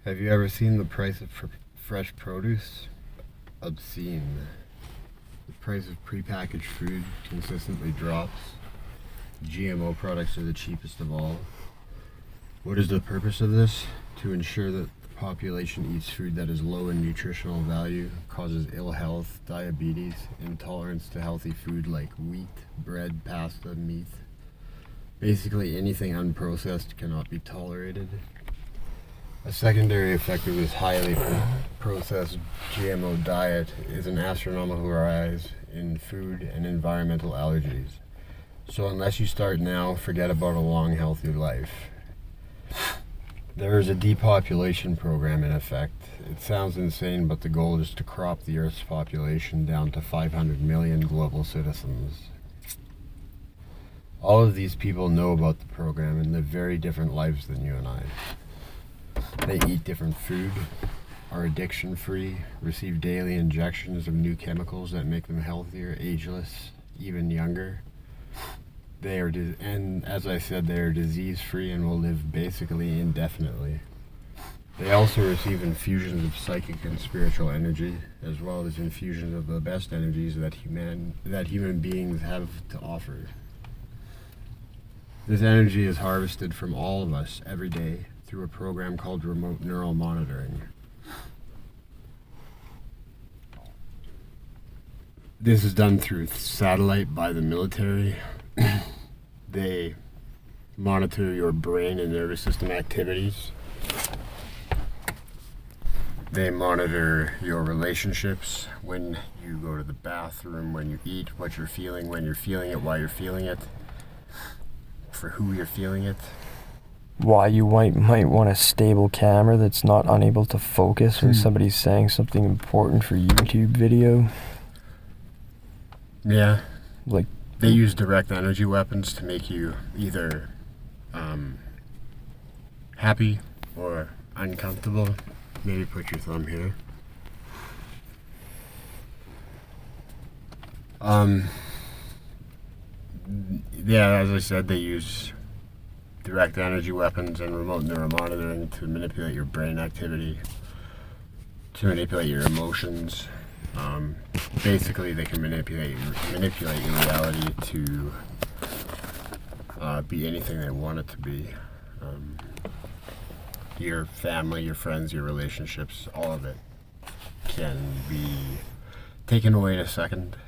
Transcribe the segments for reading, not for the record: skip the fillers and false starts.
Have you ever seen the price of fresh produce? Obscene. The price of prepackaged food consistently drops. GMO products are the cheapest of all. What is the purpose of this? To ensure that the population eats food that is low in nutritional value, causes ill health, diabetes, intolerance to healthy food like wheat, bread, pasta, meat. Basically anything unprocessed cannot be tolerated. A secondary effect of this highly processed GMO diet is an astronomical rise in food and environmental allergies. So unless you start now, forget about a long, healthy life. There is a depopulation program in effect. It sounds insane, but the goal is to crop the Earth's population down to 500 million global citizens. All of these people know about the program and live very different lives than you and I. They eat different food, are addiction-free, receive daily injections of new chemicals that make them healthier, ageless, even younger. And as I said, they are disease-free and will live basically indefinitely. They also receive infusions of psychic and spiritual energy, as well as infusions of the best energies that human beings have to offer. This energy is harvested from all of us every day through a program called remote neural monitoring. This is done through satellite by the military. They monitor your brain and nervous system activities. They monitor your relationships, when you go to the bathroom, when you eat, what you're feeling, when you're feeling it, why you're feeling it, for who you're feeling it. Why you might want a stable camera that's not unable to focus when somebody's saying something important for YouTube video. Yeah. Like, they use direct energy weapons to make you either happy or uncomfortable. Maybe put your thumb here. Yeah, as I said, they use direct energy weapons and remote neural monitoring to manipulate your brain activity, to manipulate your emotions. Basically, they can manipulate your reality to be anything they want it to be. Your family, your friends, your relationships, all of it can be taken away in a second.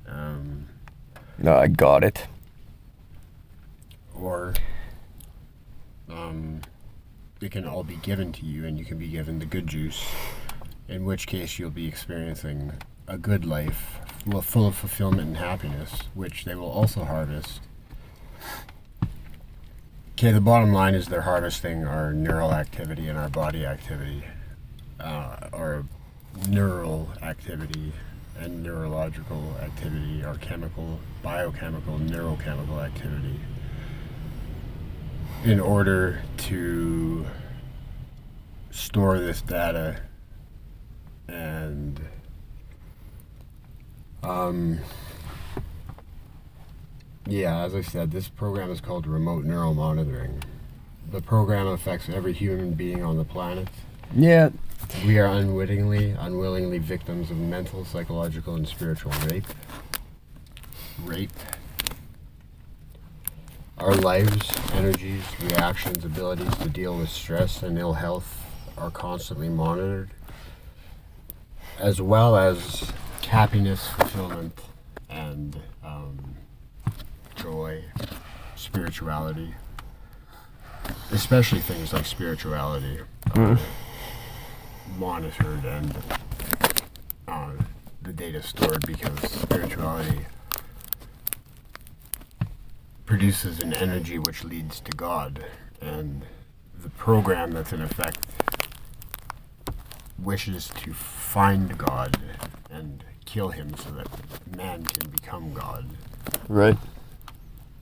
No, I got it. Or it can all be given to you, and you can be given the good juice, in which case you'll be experiencing a good life, full of fulfillment and happiness, which they will also harvest. Okay, the bottom line is they're harvesting our neural activity and our body activity, our neural activity and neurological activity, our chemical, biochemical, neurochemical activity, in order to store this data and yeah, as I said, this program is called remote neural monitoring. The program affects every human being on the planet. Yeah. We are unwillingly victims of mental, psychological, and spiritual rape. Our lives, energies, reactions, abilities to deal with stress and ill health are constantly monitored, as well as happiness, fulfillment, and joy, spirituality, especially things like spirituality, monitored and the data stored, because spirituality produces an energy which leads to God, and the program that's in effect wishes to find God and kill him so that man can become God. Right.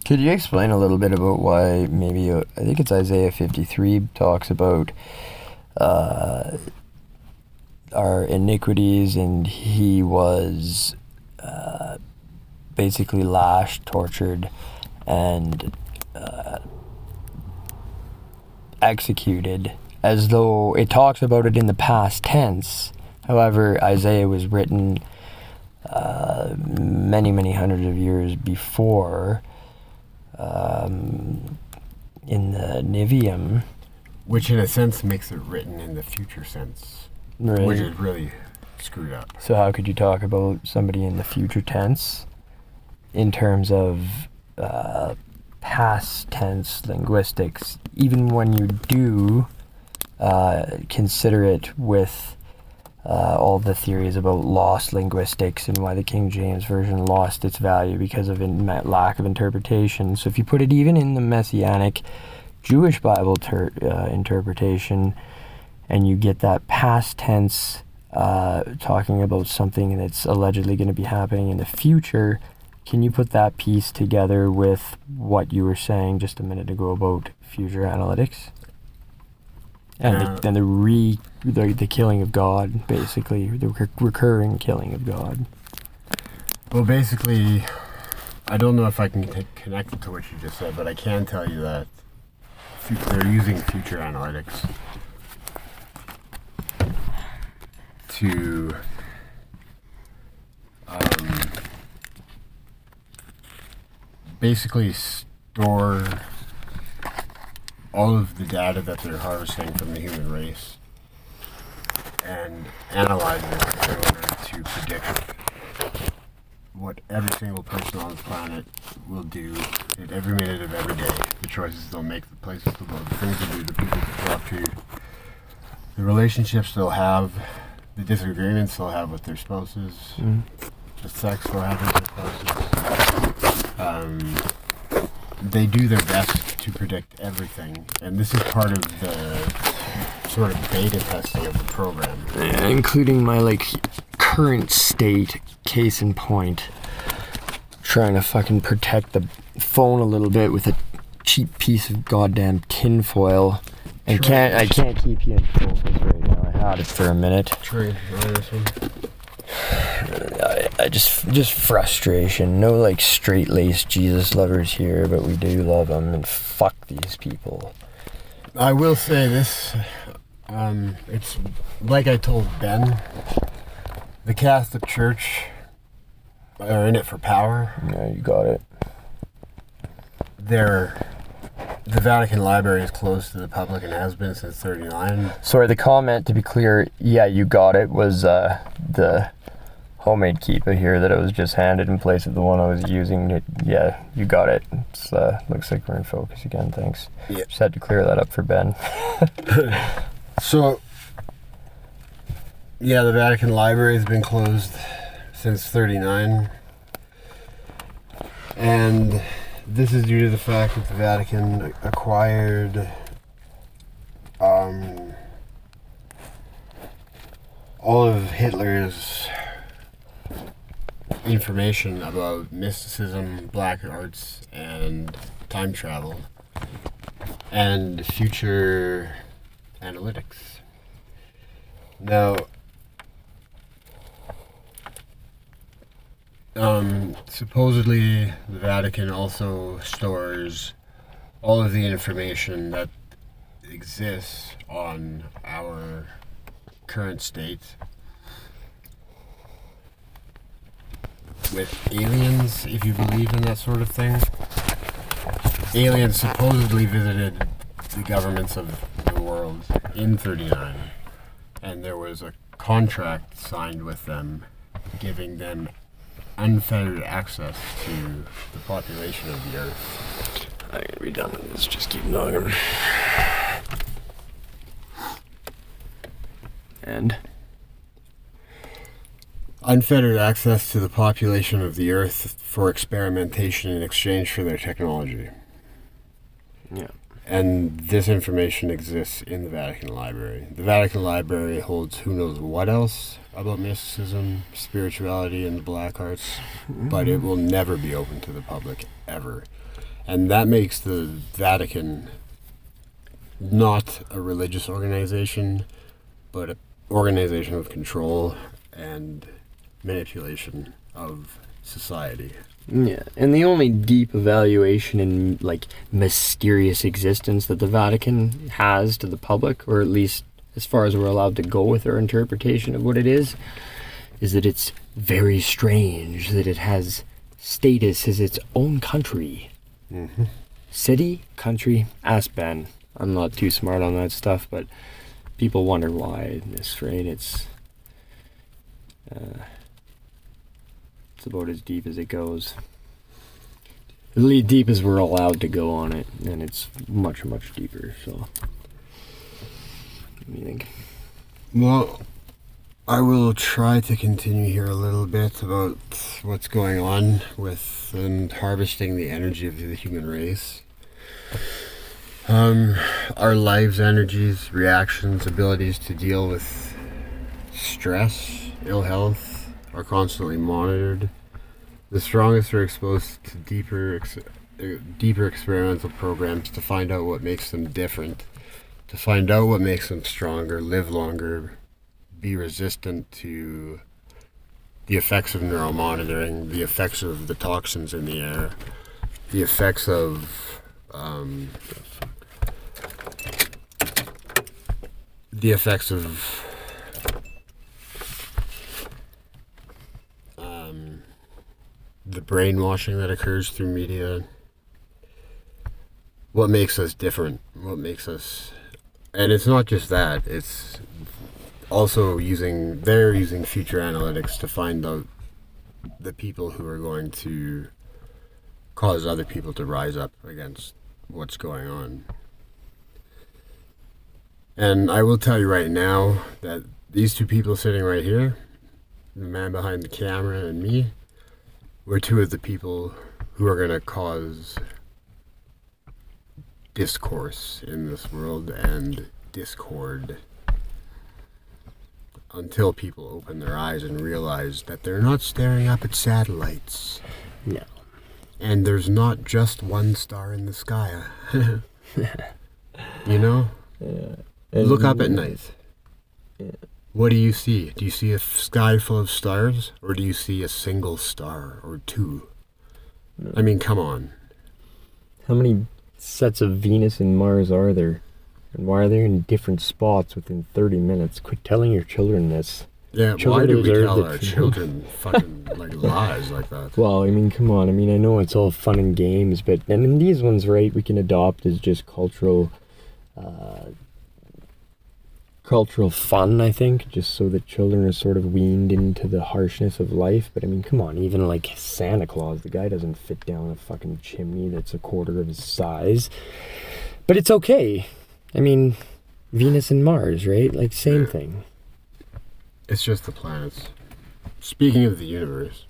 Could you explain a little bit about why maybe, I think it's Isaiah 53 talks about our iniquities, and he was basically lashed, tortured, and executed as though it talks about it in the past tense. However, Isaiah was written many, many hundreds of years before in the Nevi'im. Which in a sense makes it written in the future sense. Right. Which is really screwed up. So how could you talk about somebody in the future tense in terms of past tense linguistics, even when you do consider it with all the theories about lost linguistics and why the King James Version lost its value because of lack of interpretation. So if you put it even in the Messianic Jewish Bible interpretation, and you get that past tense talking about something that's allegedly going to be happening in the future, can you put that piece together with what you were saying just a minute ago about future analytics? And the killing of God, basically, the recurring killing of God. Well, basically, I don't know if I can connect it to what you just said, but I can tell you that they're using future analytics to basically store all of the data that they're harvesting from the human race and analyze it in order to predict what every single person on the planet will do at every minute of every day, the choices they'll make, the places to go, the things they'll do, the people to talk to, the relationships they'll have, the disagreements they'll have with their spouses, the sex they'll have with their spouses. They do their best to predict everything, and this is part of the sort of beta testing of the program. Yeah, including my current state, case in point, trying to fucking protect the phone a little bit with a cheap piece of goddamn tinfoil, and I can't keep you in focus right now. I had it for a minute. True. This one. I just frustration. No straight-laced Jesus lovers here, but we do love them, and fuck these people. I will say this, it's like I told Ben, the Catholic Church are in it for power. Yeah, you got it. The Vatican Library is closed to the public and has been since '39. Sorry, the comment, to be clear, yeah, you got it, was the homemade keepa here that I was just handed in place of the one I was using. Yeah, you got it. It's looks like we're in focus again, thanks. Yep. Just had to clear that up for Ben. So, yeah, the Vatican Library has been closed since '39. And this is due to the fact that the Vatican acquired all of Hitler's information about mysticism, black arts, and time travel, and future analytics. Now, supposedly the Vatican also stores all of the information that exists on our current state with aliens, if you believe in that sort of thing. Aliens supposedly visited the governments of the world in '39, and there was a contract signed with them giving them unfettered access to the population of the earth. I'm gonna be done with this, just keep knocking. And? Unfettered access to the population of the earth for experimentation in exchange for their technology. Yeah. And this information exists in the Vatican Library. The Vatican Library holds who knows what else about mysticism, spirituality, and the black arts, but it will never be open to the public, ever. And that makes the Vatican not a religious organization, but an organization of control and manipulation of society. Yeah, and the only deep evaluation in like mysterious existence that the Vatican has to the public, or at least as far as we're allowed to go with our interpretation of what it is that it's very strange that it has status as its own country. Mm-hmm. City, country, ask Ben. I'm not too smart on that stuff, but people wonder why in this, right? It's about as deep as it goes. As deep as we're allowed to go on it, and it's much, much deeper, so. What do you think? Well, I will try to continue here a little bit about what's going on with and harvesting the energy of the human race. Our lives, energies, reactions, abilities to deal with stress, ill health, are constantly monitored. The strongest are exposed to deeper experimental programs to find out what makes them different, to find out what makes them stronger, live longer, be resistant to the effects of neuromonitoring, the effects of the toxins in the air, the effects of the brainwashing that occurs through media. What makes us different? What makes us... And it's not just that, it's also they're using future analytics to find out the people who are going to cause other people to rise up against what's going on. And I will tell you right now that these two people sitting right here, the man behind the camera and me, we're two of the people who are going to cause discourse in this world and discord until people open their eyes and realize that they're not staring up at satellites. No. And there's not just one star in the sky. You know? Yeah. Look up at night. Yeah. What do you see? Do you see a sky full of stars? Or do you see a single star or two? No. I mean, come on. How many sets of Venus and Mars are there? And why are they in different spots within 30 minutes? Quit telling your children this. Yeah, children why do we tell our children fucking like lies like that? Well, I mean, come on. I mean, I know it's all fun and games, but I mean, these ones, right, we can adopt as just cultural fun, I think, just so that children are sort of weaned into the harshness of life. But I mean, come on, even like Santa Claus, the guy doesn't fit down a fucking chimney that's a quarter of his size. But it's okay. I mean, Venus and Mars, right? Like, same thing. It's just the planets. Speaking of the universe,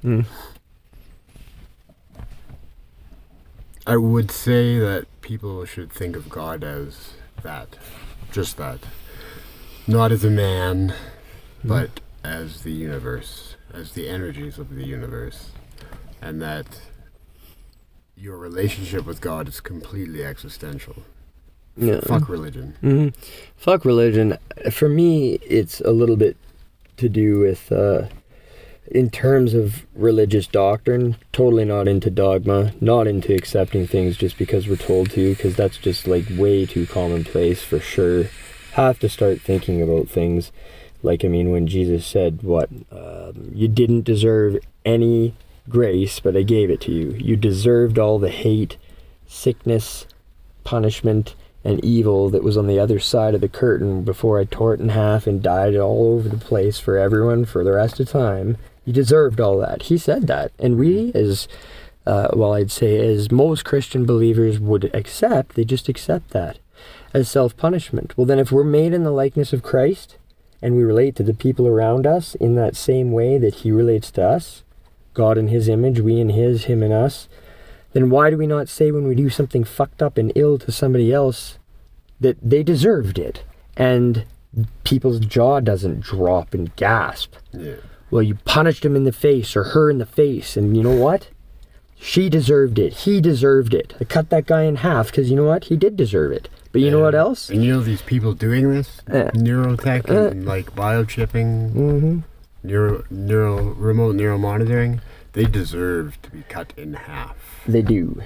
I would say that people should think of God as that. Just that. Not as a man, but as the universe, as the energies of the universe. And that your relationship with God is completely existential. Yeah. Fuck religion. Mm-hmm. Fuck religion. For me, it's a little bit to do with, in terms of religious doctrine, totally not into dogma, not into accepting things just because we're told to, because that's just like way too commonplace for sure. Have to start thinking about things like, I mean, when Jesus said, you didn't deserve any grace, but I gave it to you. You deserved all the hate, sickness, punishment, and evil that was on the other side of the curtain before I tore it in half and dyed it all over the place for everyone for the rest of time. You deserved all that. He said that. And we, as I'd say as most Christian believers would accept, they just accept that as self-punishment. Well, then if we're made in the likeness of Christ and we relate to the people around us in that same way that he relates to us, God in his image, we in his, him in us, then why do we not say when we do something fucked up and ill to somebody else that they deserved it? And people's jaw doesn't drop and gasp. Yeah. Well, you punished him in the face or her in the face, and you know what? She deserved it. He deserved it. I cut that guy in half because you know what? He did deserve it. But you know what else? And you know these people doing this? Neurotech and like biochipping, remote neuromonitoring. They deserve to be cut in half. They do.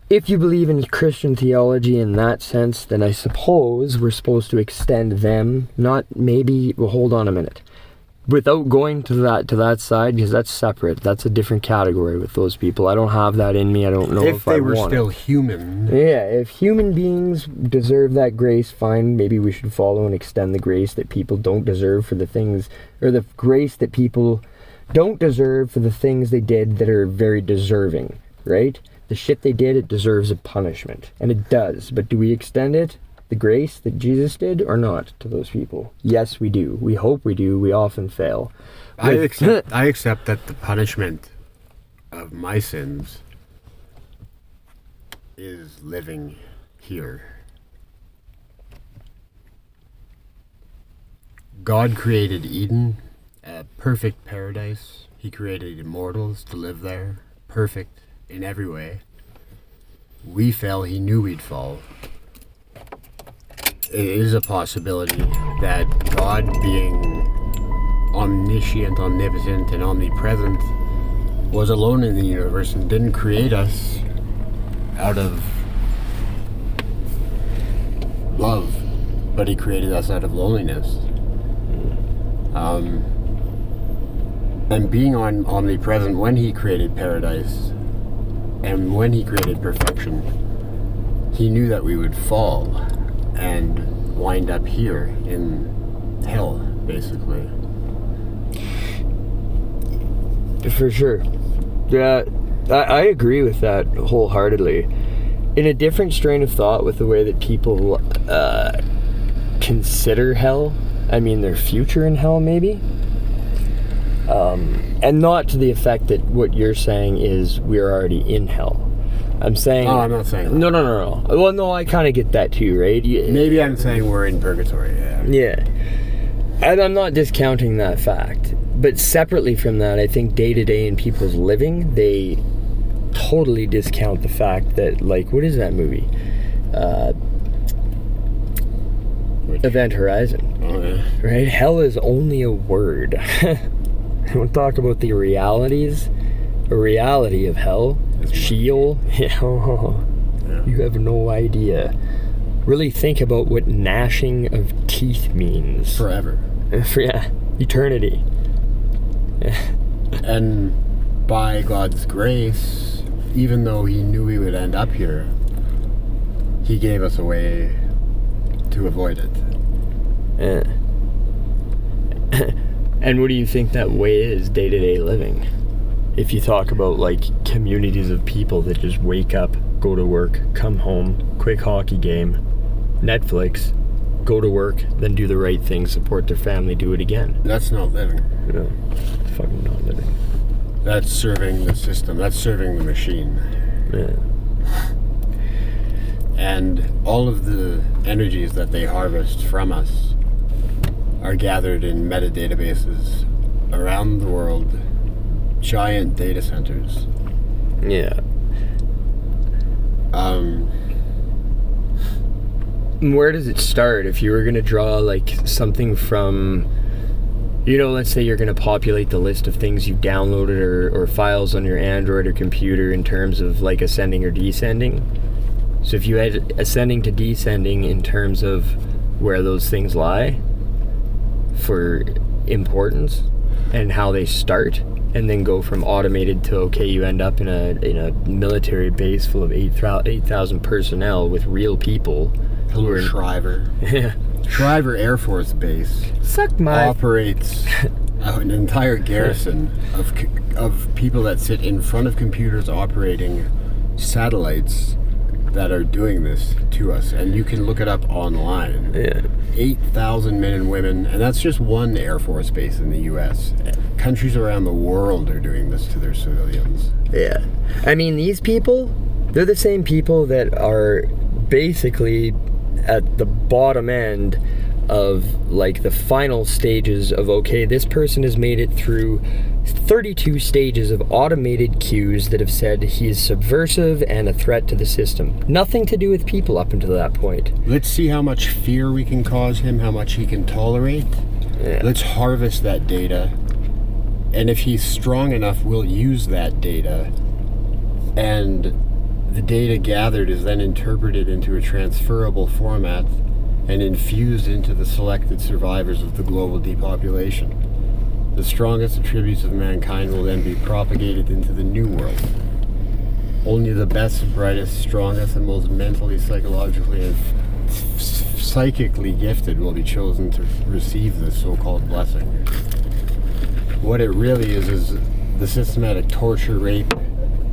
If you believe in Christian theology in that sense, then I suppose we're supposed to extend them, not maybe, well, hold on a minute. Without going to that side, because that's separate. That's a different category with those people. I don't have that in me. I don't know if they I were want still it. human. Yeah, if human beings deserve that grace, fine. Maybe we should follow and extend the grace that people don't deserve for the things, or the grace that people don't deserve for the things they did that are very deserving, right? The shit they did, it deserves a punishment. And it does. But do we extend it? The grace that Jesus did or not to those people? Yes, we do. We hope we do. We often fail. I accept that the punishment of my sins is living here. God created Eden, a perfect paradise. He created immortals to live there, perfect in every way. We fell, he knew we'd fall. It is a possibility that God, being omniscient, omnipotent, and omnipresent, was alone in the universe and didn't create us out of love, but he created us out of loneliness. And being omnipresent, when he created paradise and when he created perfection, he knew that we would fall and wind up here in hell, basically. For sure. Yeah, I agree with that wholeheartedly. In a different strain of thought with the way that people consider hell, I mean their future in hell maybe, and not to the effect that what you're saying is we're already in hell. I'm saying... Oh, I'm not saying that. No. Well, no, I kind of get that too, right? Maybe I'm saying we're in purgatory, yeah. Yeah. And I'm not discounting that fact. But separately from that, I think day to day in people's living, they totally discount the fact that, like, what is that movie? Event Horizon. Oh, yeah. Right? Hell is only a word. We'll talk about the reality of hell. Sheol. Yeah. You have no idea. Really think about what gnashing of teeth means. Forever. Yeah. Eternity. And by God's grace, even though he knew we would end up here, he gave us a way to avoid it. Yeah. And what do you think that way is day-to-day living? If you talk about like communities of people that just wake up, go to work, come home, quick hockey game, Netflix, go to work, then do the right thing, support their family, do it again. That's not living. No, it's fucking not living. That's serving the system. That's serving the machine. Yeah. And all of the energies that they harvest from us are gathered in metadatabases around the world, giant data centers. Yeah. Where does it start? If you were going to draw like something from, you know, let's say you're going to populate the list of things you've downloaded or files on your Android or computer in terms of like ascending or descending. So if you had ascending to descending in terms of where those things lie for importance and how they start, and then go from automated to, okay, you end up in a military base full of 8,000 personnel with real people. Hello, Shriver. Yeah. Shriver Air Force Base operates an entire garrison of people that sit in front of computers operating satellites that are doing this to us, and you can look it up online. Yeah. 8,000 men and women, and that's just one Air Force base in the U.S. Countries around the world are doing this to their civilians. Yeah. I mean, these people, they're the same people that are basically at the bottom end of like the final stages of, okay, this person has made it through 32 stages of automated cues that have said he's subversive and a threat to the system. Nothing to do with people up until that point. Let's see how much fear we can cause him, how much he can tolerate. Yeah. Let's harvest that data And if he's strong enough, we'll use that data, and the data gathered is then interpreted into a transferable format and infused into the selected survivors of the global depopulation. The strongest attributes of mankind will then be propagated into the new world. Only the best, brightest, strongest, and most mentally, psychologically, and psychically gifted will be chosen to receive this so-called blessing. What it really is the systematic torture, rape,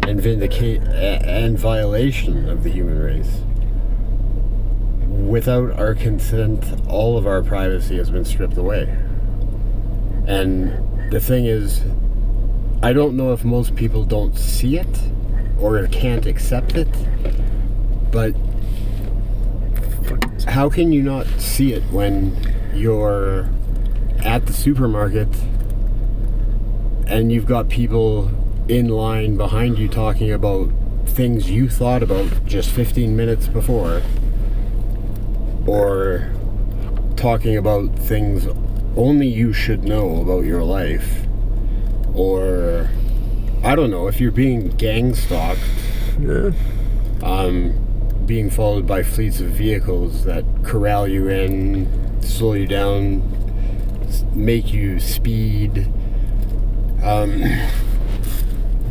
and violation of the human race. Without our consent, all of our privacy has been stripped away. And the thing is, I don't know if most people don't see it or can't accept it, but how can you not see it when you're at the supermarket and you've got people in line behind you talking about things you thought about just 15 minutes before, or talking about things only you should know about your life, or I don't know, if you're being gang stalked, being followed by fleets of vehicles that corral you in, slow you down, make you speed.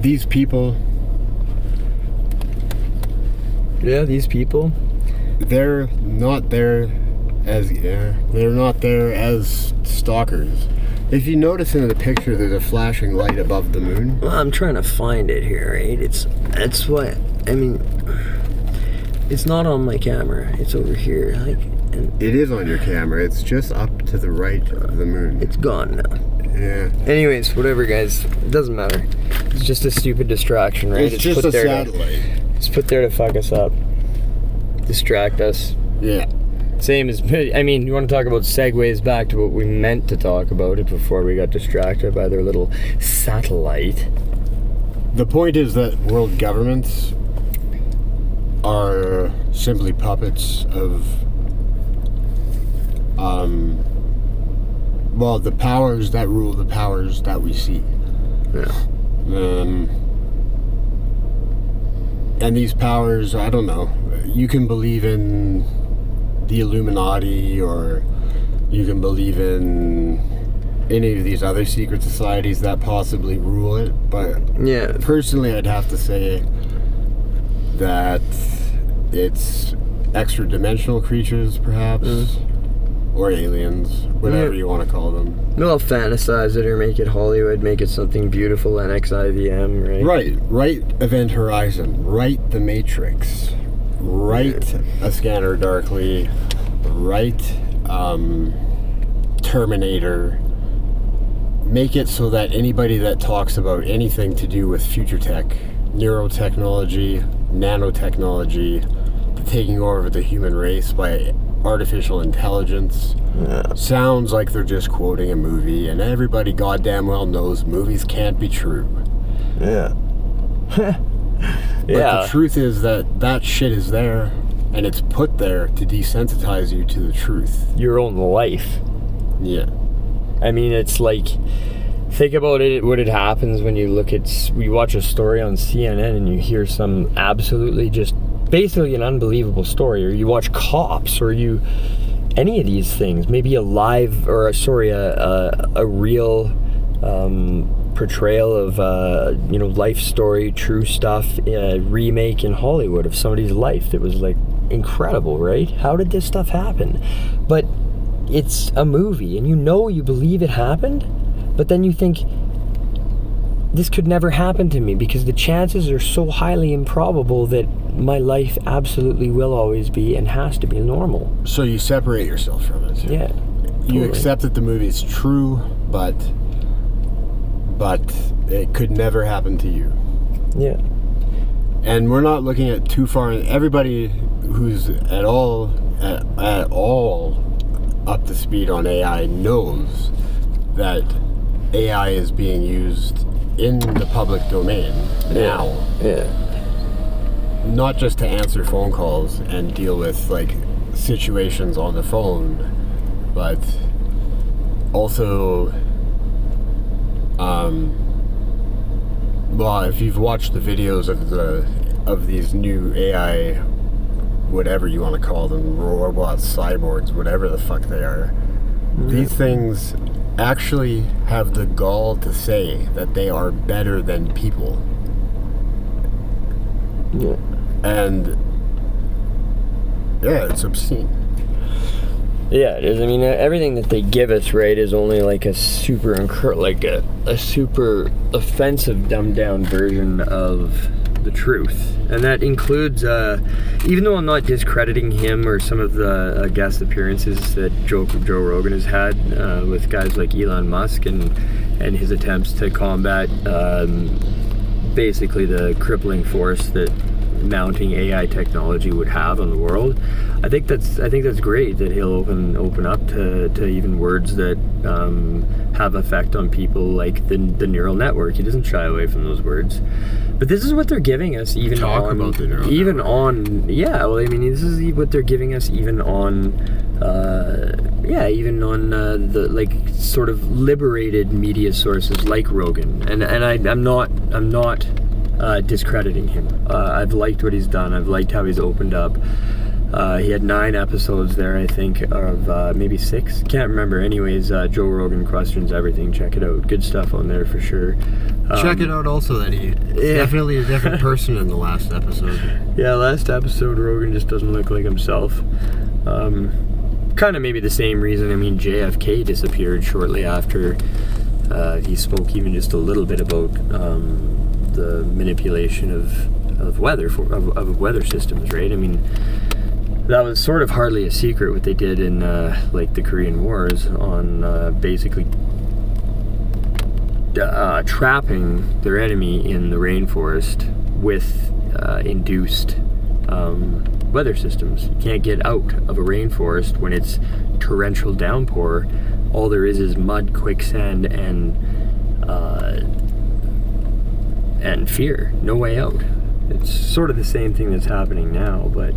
These people, they're not there as stalkers. If you notice in the picture, there's a flashing light above the moon. Well, I'm trying to find it here, right? That's what I mean. It's not on my camera. It's over here. It is on your camera. It's just up to the right of the moon. It's gone now. Yeah. Anyways, whatever, guys. It doesn't matter. It's just a stupid distraction, right? It's just a satellite. It's put there to fuck us up. Distract us. Yeah. Same as, I mean, you want to talk about segues back to what we meant to talk about it before we got distracted by their little satellite. The point is that world governments are simply puppets of the powers that rule the powers that we see. Yeah. And these powers, I don't know, you can believe in the Illuminati, or you can believe in any of these other secret societies that possibly rule it, but yeah, personally I'd have to say that it's extra-dimensional creatures, perhaps, or aliens, whatever you want to call them. They'll fantasize it or make it Hollywood, make it something beautiful, NXIVM, right? Right Event Horizon, right The Matrix, right A Scanner Darkly, right Terminator. Make it so that anybody that talks about anything to do with future tech, neurotechnology, nanotechnology, the taking over the human race by artificial intelligence, sounds like they're just quoting a movie, and everybody goddamn well knows movies can't be true. Yeah. But the truth is that shit is there, and it's put there to desensitize you to the truth. Your own life. Yeah. I mean, it's like, think about it, what it happens when you watch a story on CNN and you hear some absolutely just basically an unbelievable story, or you watch Cops, or any of these things, maybe a real portrayal of life story, true stuff, remake in Hollywood of somebody's life that was like incredible, right? How did this stuff happen? But it's a movie, and you believe it happened, but then you think, this could never happen to me because the chances are so highly improbable that my life absolutely will always be and has to be normal. So you separate yourself from it. Yeah. You totally accept that the movie is true, but it could never happen to you. Yeah. And we're not looking at too far. Everybody who's at all up to speed on AI knows that AI is being used in the public domain now. Yeah. Not just to answer phone calls and deal with like situations on the phone, but also Well, if you've watched the videos of these new AI, whatever you want to call them, robots, cyborgs, whatever the fuck they are, these things actually have the gall to say that they are better than people. Yeah. And yeah, it's obscene. Yeah, it is. I mean, everything that they give us, right, is only like a super a super offensive, dumbed down version of the truth, and that includes, even though I'm not discrediting him or some of the guest appearances that Joe Rogan has had with guys like Elon Musk and his attempts to combat basically the crippling force that mounting AI technology would have on the world. I think that's great that he'll open up to even words that have effect on people, like the neural network. He doesn't shy away from those words. But this is what they're giving us, even Talk on about the neural even network. on yeah. Well, I mean, this is what they're giving us even on even on the like sort of liberated media sources like Rogan. And I'm not discrediting him. I've liked what he's done. I've liked how he's opened up. He had 9 episodes there, I think, of maybe 6. Can't remember. Anyways, Joe Rogan questions everything. Check it out. Good stuff on there for sure. Check it out also that he's definitely a different person in the last episode. Yeah, last episode, Rogan just doesn't look like himself. Kind of maybe the same reason. I mean, JFK disappeared shortly after he spoke even just a little bit about the manipulation of weather of weather systems, right? I mean, that was sort of hardly a secret what they did in like the Korean Wars on basically trapping their enemy in the rainforest with induced weather systems. You can't get out of a rainforest when it's torrential downpour. All there is mud, quicksand, and fear. No way out. It's sort of the same thing that's happening now, but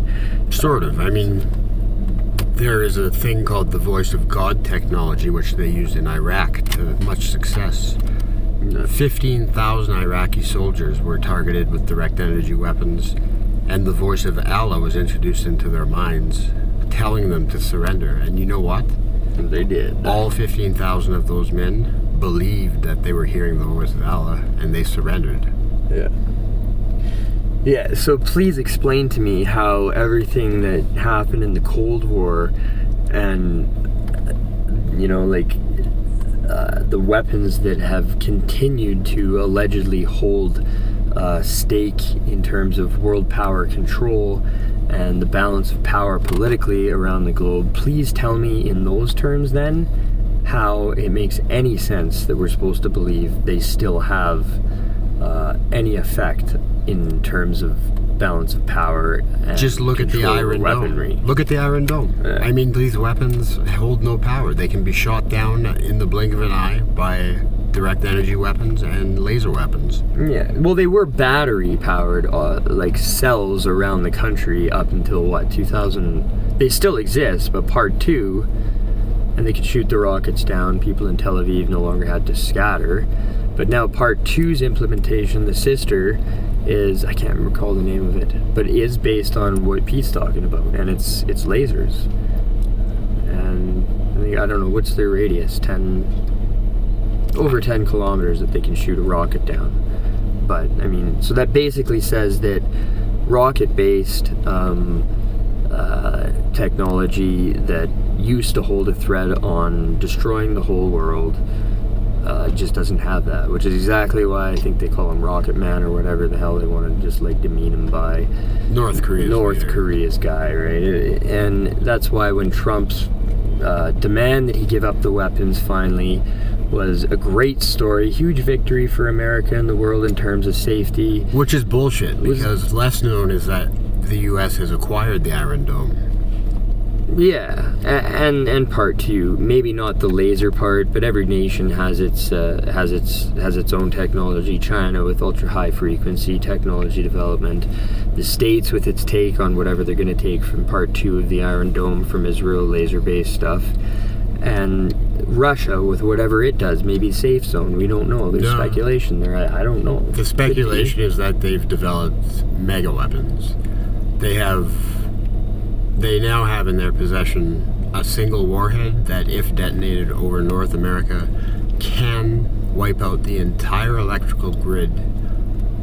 Sort of. I mean, there is a thing called the Voice of God technology, which they used in Iraq to much success. 15,000 Iraqi soldiers were targeted with direct energy weapons, and the voice of Allah was introduced into their minds, telling them to surrender. And you know what? they did. All 15,000 of those men believed that they were hearing the voice of Allah, and they surrendered. Yeah. Yeah, so please explain to me how everything that happened in the Cold War and, you know, like, the weapons that have continued to allegedly hold stake in terms of world power control and the balance of power politically around the globe, please tell me in those terms then how it makes any sense that we're supposed to believe they still have any effect in terms of balance of power and just look at the Iron weaponry. Dome. Look at the Iron Dome. Yeah. I mean, these weapons hold no power. They can be shot down in the blink of an eye by direct energy weapons and laser weapons. Yeah, well, they were battery powered, like cells around the country up until what, 2000? They still exist, but part 2, and they could shoot the rockets down. People in Tel Aviv no longer had to scatter. But now part 2's implementation, the sister, is, I can't recall the name of it, but is based on what Pete's talking about, and it's lasers. And I think, I don't know, what's their radius? Over 10 kilometers that they can shoot a rocket down. But, I mean, so that basically says that rocket-based technology that used to hold a threat on destroying the whole world just doesn't have that, which is exactly why I think they call him Rocket Man or whatever the hell they want to just like demean him by. North Korea's guy, right? And that's why when Trump's demand that he give up the weapons finally was a great story, huge victory for America and the world in terms of safety. Which is bullshit, because less known is that the U.S. has acquired the Iron Dome. Yeah, and part 2, maybe not the laser part, but every nation has its own technology. China with ultra high frequency technology development, the States with its take on whatever they're going to take from part 2 of the Iron Dome from Israel, laser based stuff, And Russia, with whatever it does, maybe safe zone. We don't know. There's speculation there. I don't know. The speculation is that they've developed mega weapons. They now have in their possession a single warhead that, if detonated over North America, can wipe out the entire electrical grid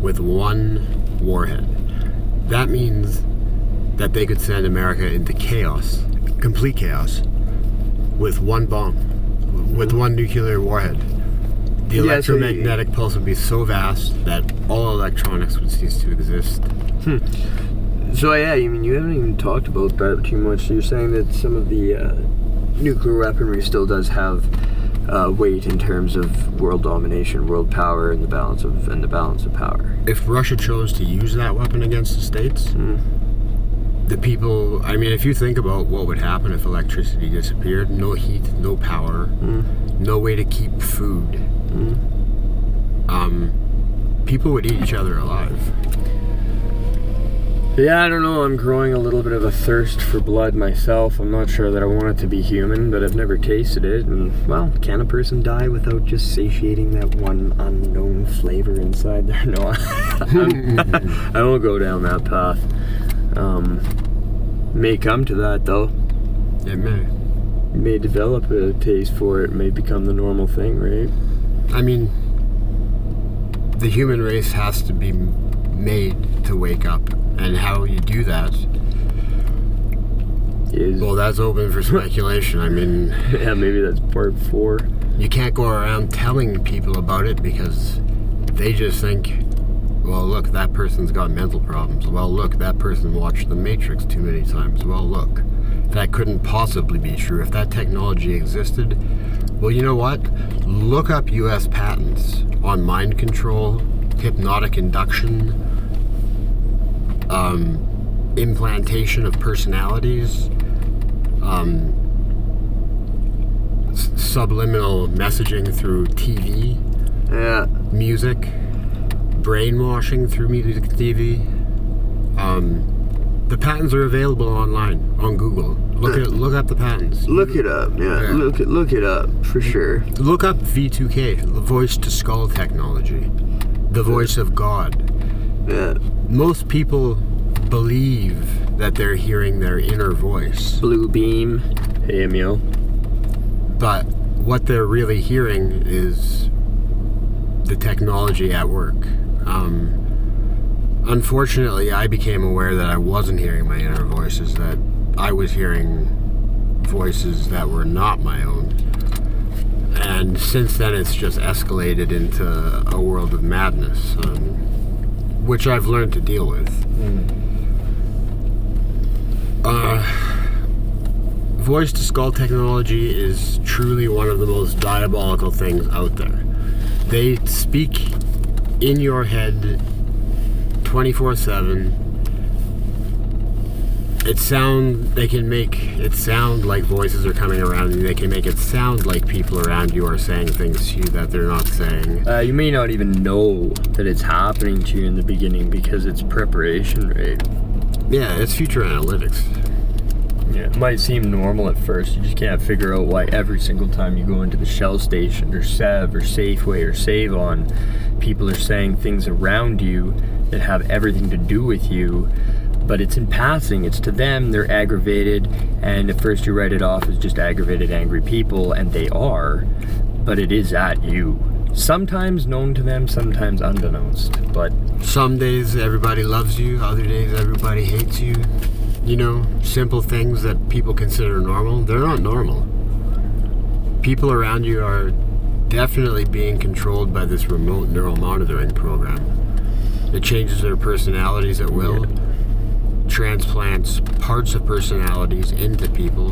with one warhead. That means that they could send America into chaos, complete chaos, with one bomb, with one nuclear warhead. The electromagnetic pulse would be so vast that all electronics would cease to exist. So yeah, I mean, you haven't even talked about that too much. You're saying that some of the nuclear weaponry still does have weight in terms of world domination, world power, and the balance of power. If Russia chose to use that weapon against the states, the people, I mean, if you think about what would happen if electricity disappeared, no heat, no power, no way to keep food, people would eat each other alive. Yeah, I don't know. I'm growing a little bit of a thirst for blood myself. I'm not sure that I want it to be human, but I've never tasted it. And, well, can a person die without just satiating that one unknown flavor inside there? No, I won't go down that path. May come to that, though. It may. May develop a taste for it. May become the normal thing, right? I mean, the human race has to be made to wake up. And how you do that is... Well, that's open for speculation. I mean... Yeah, maybe that's part 4. You can't go around telling people about it because they just think, well, look, that person's got mental problems. Well, look, that person watched The Matrix too many times. Well, look, that couldn't possibly be true. If that technology existed, well, you know what? Look up U.S. patents on mind control, hypnotic induction, implantation of personalities, subliminal messaging through TV, music, brainwashing through music, TV. The patents are available online on Google. Look up the patents. Look it up, Look it up for sure. Look up V2K, the voice to skull technology, the voice of God. Yeah. Most people believe that they're hearing their inner voice. Blue beam. Hey, Emil. But what they're really hearing is the technology at work. Unfortunately, I became aware that I wasn't hearing my inner voices, that I was hearing voices that were not my own. And since then, it's just escalated into a world of madness. Which I've learned to deal with. Voice to skull technology is truly one of the most diabolical things out there. They speak in your head 24/7. They can make it sound like voices are coming around you. They can make it sound like people around you are saying things to you that they're not saying. You may not even know that it's happening to you in the beginning because it's preparation, right? Yeah, it's future analytics. Yeah, it might seem normal at first. You just can't figure out why every single time you go into the Shell station or Sev or Safeway or Save On, people are saying things around you that have everything to do with you. But it's in passing. It's to them. They're aggravated, and at first you write it off as just aggravated, angry people, and they are. But it is at you. Sometimes known to them, sometimes unbeknownst. But some days everybody loves you, other days everybody hates you. You know, simple things that people consider normal, they're not normal. People around you are definitely being controlled by this remote neural monitoring program. It changes their personalities at will. Transplants parts of personalities into people,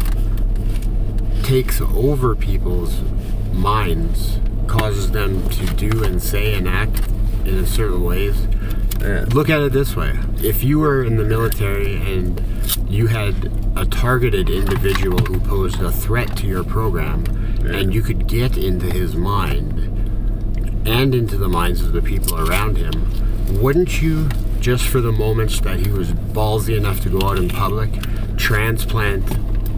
takes over people's minds, causes them to do and say and act in certain ways. Look at it this way. If you were in the military and you had a targeted individual who posed a threat to your program, and you could get into his mind and into the minds of the people around him, wouldn't you, just for the moments that he was ballsy enough to go out in public, transplant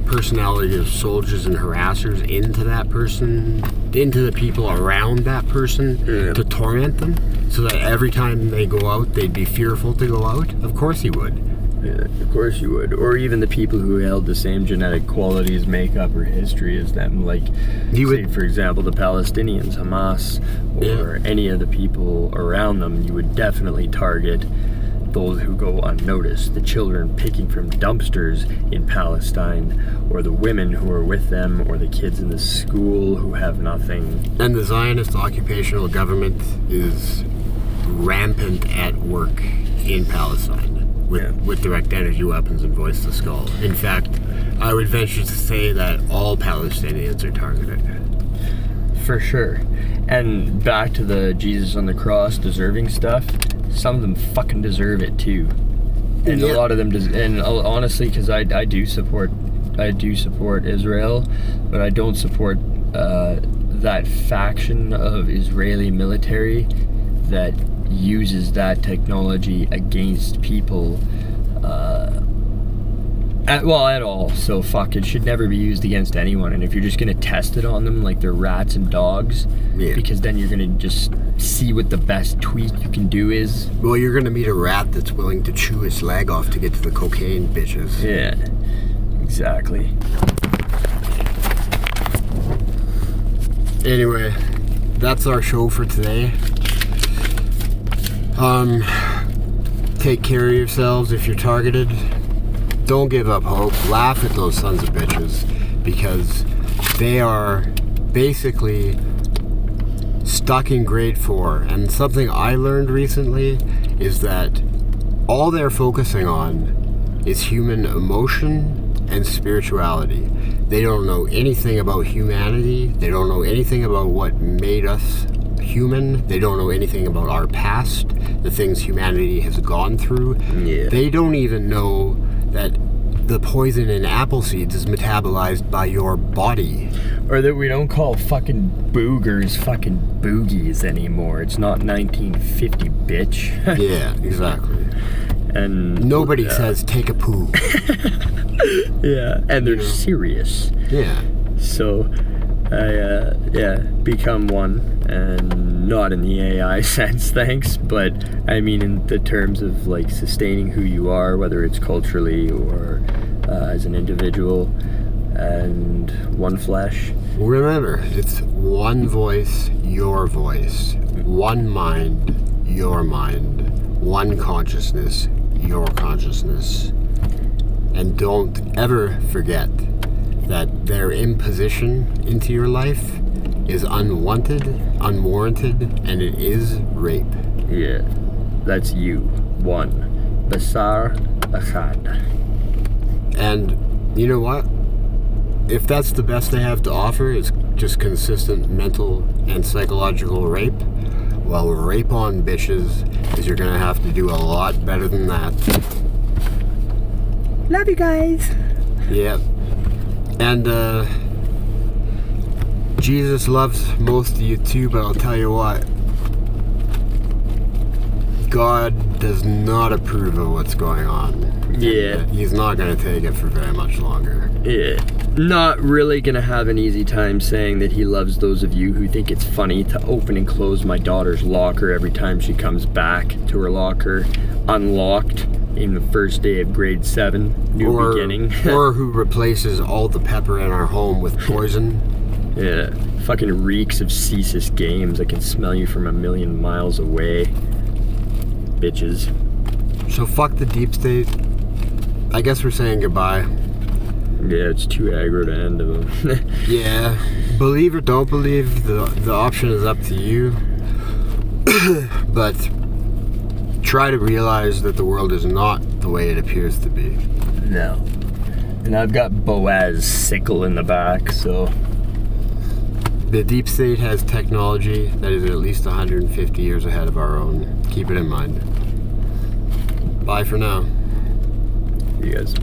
personality of soldiers and harassers into that person, into the people around that person, to torment them, so that every time they go out, they'd be fearful to go out? Of course he would. Yeah, of course you would. Or even the people who held the same genetic qualities, makeup, or history as them. Like, for example, the Palestinians, Hamas, or any of the people around them, you would definitely target those who go unnoticed. The children picking from dumpsters in Palestine, or the women who are with them, or the kids in the school who have nothing. And the Zionist occupational government is rampant at work in Palestine. With direct energy weapons and voice to skull. In fact, I would venture to say that all Palestinians are targeted. For sure. And back to the Jesus on the cross deserving stuff, some of them fucking deserve it too. And a lot of them and honestly, because I do support Israel, but I don't support that faction of Israeli military that uses that technology against people at all. So fuck, it should never be used against anyone. And if you're just gonna test it on them like they're rats and dogs, because then you're gonna just see what the best tweak you can do is. Well, you're gonna meet a rat that's willing to chew its leg off to get to the cocaine, bitches. Yeah, exactly. Anyway, that's our show for today. Take care of yourselves if you're targeted. Don't give up hope. Laugh at those sons of bitches, because they are basically stuck in grade 4. And something I learned recently is that all they're focusing on is human emotion and spirituality. They don't know anything about humanity. They don't know anything about what made us human. They don't know anything about our past, the things humanity has gone through. They don't even know that the poison in apple seeds is metabolized by your body. Or that we don't call fucking boogers fucking boogies anymore. It's not 1950, bitch. Yeah, exactly. And nobody says take a poo. Yeah, and they're serious. Yeah. So become one, and not in the AI sense, thanks, but I mean in the terms of like sustaining who you are, whether it's culturally or as an individual, and one flesh. Remember, it's one voice, your voice, one mind, your mind, one consciousness, your consciousness. And don't ever forget that their imposition into your life is unwanted, unwarranted, and it is rape. Yeah, that's you. One. Basar Achad. And you know what? If that's the best they have to offer, is just consistent mental and psychological rape, well, rape on, bitches, because you're gonna have to do a lot better than that. Love you guys. Yep. And Jesus loves most of you too, but I'll tell you what, God does not approve of what's going on. Yeah. He's not going to take it for very much longer. Yeah. Not really gonna have an easy time saying that he loves those of you who think it's funny to open and close my daughter's locker every time she comes back to her locker unlocked in the first day of grade 7, new beginning. Or who replaces all the pepper in our home with poison. Yeah, fucking reeks of CSIS games. I can smell you from a million miles away. Bitches. So fuck the deep state. I guess we're saying goodbye. Yeah, it's too aggro to end them. Yeah, believe or don't believe, the option is up to you. But try to realize that the world is not the way it appears to be. No. And I've got Boaz's sickle in the back, so... The deep state has technology that is at least 150 years ahead of our own. Keep it in mind. Bye for now. You guys.